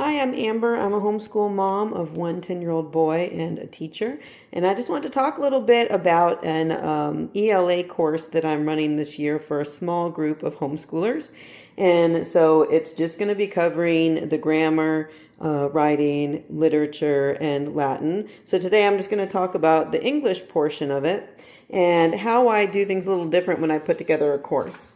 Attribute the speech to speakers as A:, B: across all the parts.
A: Hi, I'm Amber. I'm a homeschool mom of one 10-year-old boy and a teacher. And I just want to talk a little bit about an ELA course that I'm running this year for a small group of homeschoolers. And so it's just going to be covering the grammar, writing, literature, and Latin. So today I'm just going to talk about the English portion of it and how I do things a little different when I put together a course.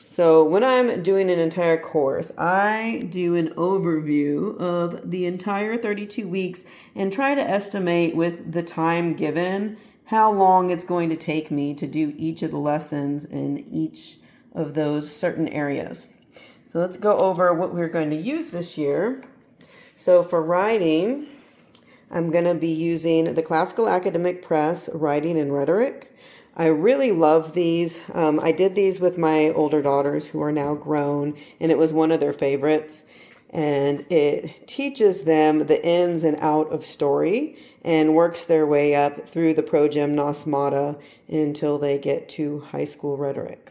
A: So when I'm doing an entire course, I do an overview of the entire 32 weeks and try to estimate with the time given how long it's going to take me to do each of the lessons in each of those certain areas. So let's go over what we're going to use this year. So for writing, I'm going to be using the Classical Academic Press Writing and Rhetoric. I really love these. I did these with my older daughters who are now grown, and it was one of their favorites. And it teaches them the ins and out of story and works their way up through the progymnosmata until they get to high school rhetoric.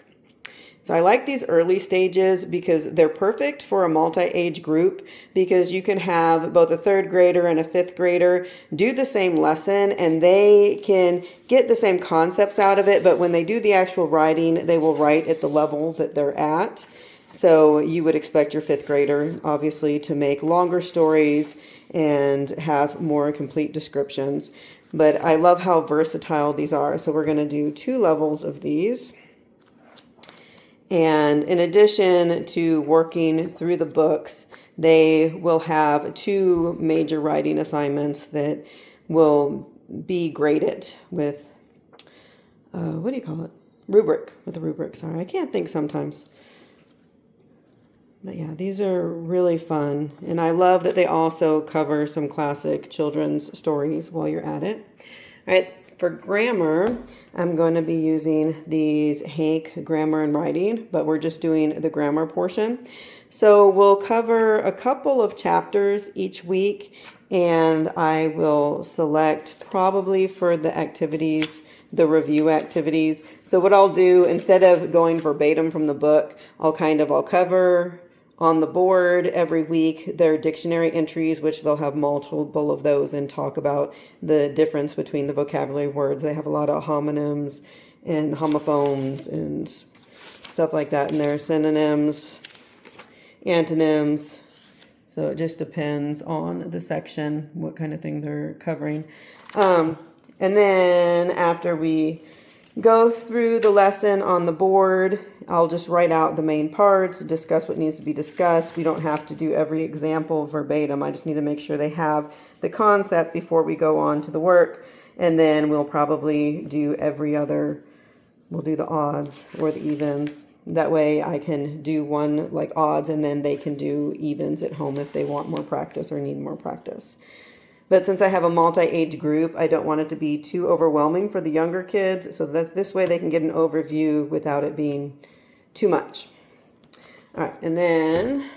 A: So I like these early stages because they're perfect for a multi-age group because you can have both a third grader and a fifth grader do the same lesson and they can get the same concepts out of it, but when they do the actual writing, they will write at the level that they're at. So you would expect your fifth grader, obviously, to make longer stories and have more complete descriptions. But I love how versatile these are. So we're going to do 2 levels of these. And in addition to working through the books, they will have 2 major writing assignments that will be graded with, what do you call it? Rubric, with a rubric, sorry. I can't think sometimes. But yeah, these are really fun. And I love that they also cover some classic children's stories while you're at it. All right. For grammar, I'm going to be using these Hank Grammar and Writing, but we're just doing the grammar portion. So we'll cover a couple of chapters each week, and I will select probably for the activities, the review activities. So what I'll do, instead of going verbatim from the book, I'll cover on the board every week their dictionary entries, which they'll have multiple of those, and talk about the difference between the vocabulary words. They have a lot of homonyms and homophones and stuff like that, and there are synonyms, antonyms. So it just depends on the section, what kind of thing they're covering. And then after we go through the lesson on the board, I'll just write out the main parts, discuss what needs to be discussed. We don't have to do every example verbatim. I just need to make sure they have the concept before we go on to the work. And then we'll probably do we'll do the odds or the evens. That way I can do one like odds and then they can do evens at home if they want more practice or need more practice. But since I have a multi-age group, I don't want it to be too overwhelming for the younger kids, so that this way they can get an overview without it being too much. All right, and then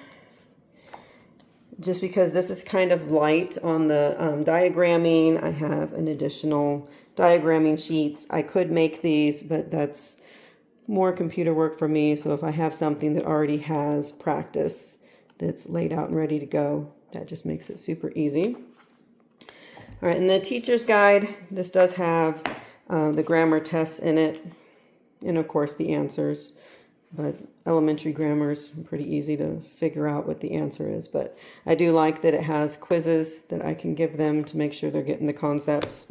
A: just because this is kind of light on the diagramming, I have an additional diagramming sheets. I could make these, but that's more computer work for me, so if I have something that already has practice that's laid out and ready to go, that just makes it super easy. All right, and the teacher's guide, this does have the grammar tests in it, and of course the answers, but elementary grammar is pretty easy to figure out what the answer is, but I do like that it has quizzes that I can give them to make sure they're getting the concepts.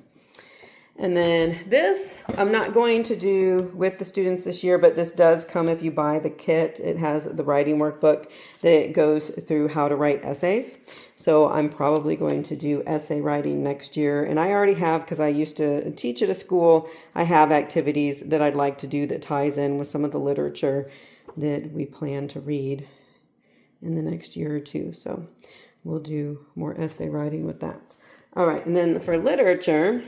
A: And then this, I'm not going to do with the students this year, but this does come if you buy the kit. It has the writing workbook that goes through how to write essays. So I'm probably going to do essay writing next year. And I already have, because I used to teach at a school, I have activities that I'd like to do that ties in with some of the literature that we plan to read in the next year or two. So we'll do more essay writing with that. All right, and then for literature,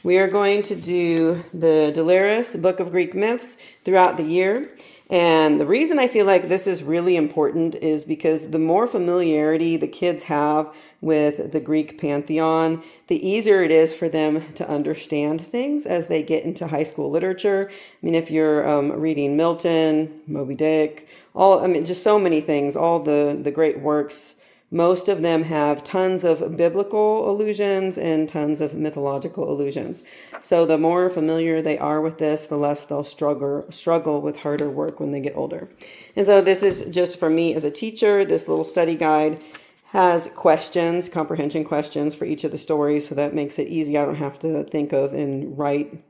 A: we are going to do the Delirus Book of Greek Myths throughout the year. And the reason I feel like this is really important is because the more familiarity the kids have with the Greek pantheon, the easier it is for them to understand things as they get into high school literature. I mean, if you're reading Milton, Moby Dick, just so many things, all the great works Most of them have tons of biblical allusions and tons of mythological allusions. So the more familiar they are with this, the less they'll struggle with harder work when they get older. And so this is just for me as a teacher. This little study guide has questions, comprehension questions for each of the stories, so that makes it easy. I don't have to think of and write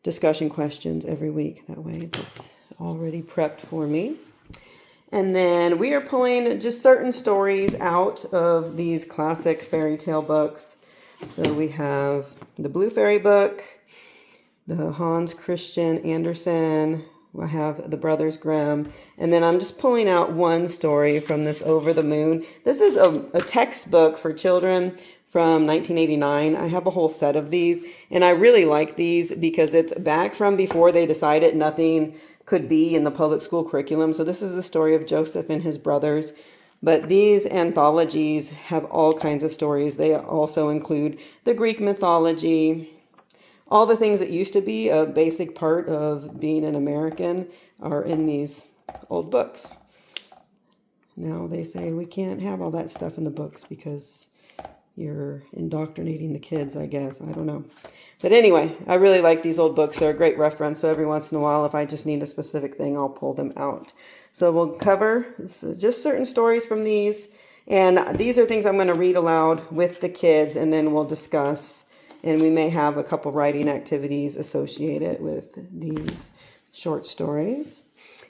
A: discussion questions every week. That way it's already prepped for me. And then we are pulling just certain stories out of these classic fairy tale books. So we have the Blue Fairy book, the Hans Christian Andersen, I have the Brothers Grimm, and then I'm just pulling out one story from this Over the Moon. This is a textbook for children from 1989. I have a whole set of these, and I really like these because it's back from before they decided nothing could be in the public school curriculum. So this is the story of Joseph and his brothers. But these anthologies have all kinds of stories. They also include the Greek mythology. All the things that used to be a basic part of being an American are in these old books. Now they say we can't have all that stuff in the books because you're indoctrinating the kids, I guess. I don't know. But anyway, I really like these old books. They're a great reference. So every once in a while, if I just need a specific thing, I'll pull them out. So we'll cover just certain stories from these. And these are things I'm going to read aloud with the kids, and then we'll discuss. And we may have a couple writing activities associated with these short stories.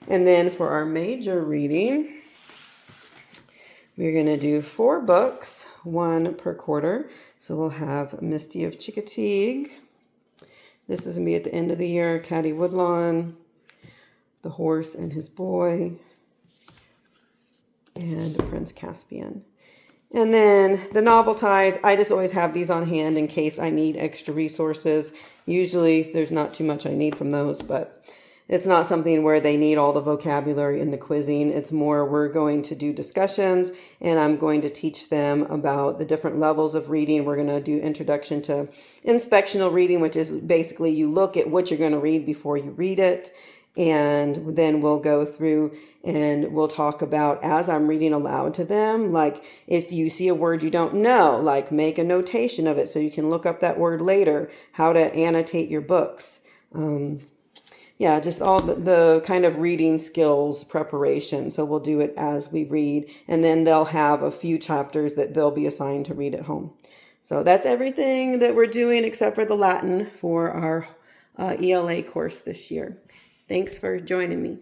A: And then for our major reading, we're going to do 4 books, 1 per quarter. So we'll have Misty of Chickateague. This is going to be at the end of the year. Caddy Woodlawn, The Horse and His Boy, and Prince Caspian. And then the novel ties, I just always have these on hand in case I need extra resources. Usually there's not too much I need from those, but it's not something where they need all the vocabulary and the quizzing. It's more we're going to do discussions, and I'm going to teach them about the different levels of reading. We're going to do introduction to inspectional reading, which is basically you look at what you're going to read before you read it. And then we'll go through and we'll talk about, as I'm reading aloud to them, like if you see a word you don't know, like make a notation of it so you can look up that word later, how to annotate your books. Yeah, just all the kind of reading skills preparation. So we'll do it as we read, and then they'll have a few chapters that they'll be assigned to read at home. So that's everything that we're doing except for the Latin for our ELA course this year. Thanks for joining me.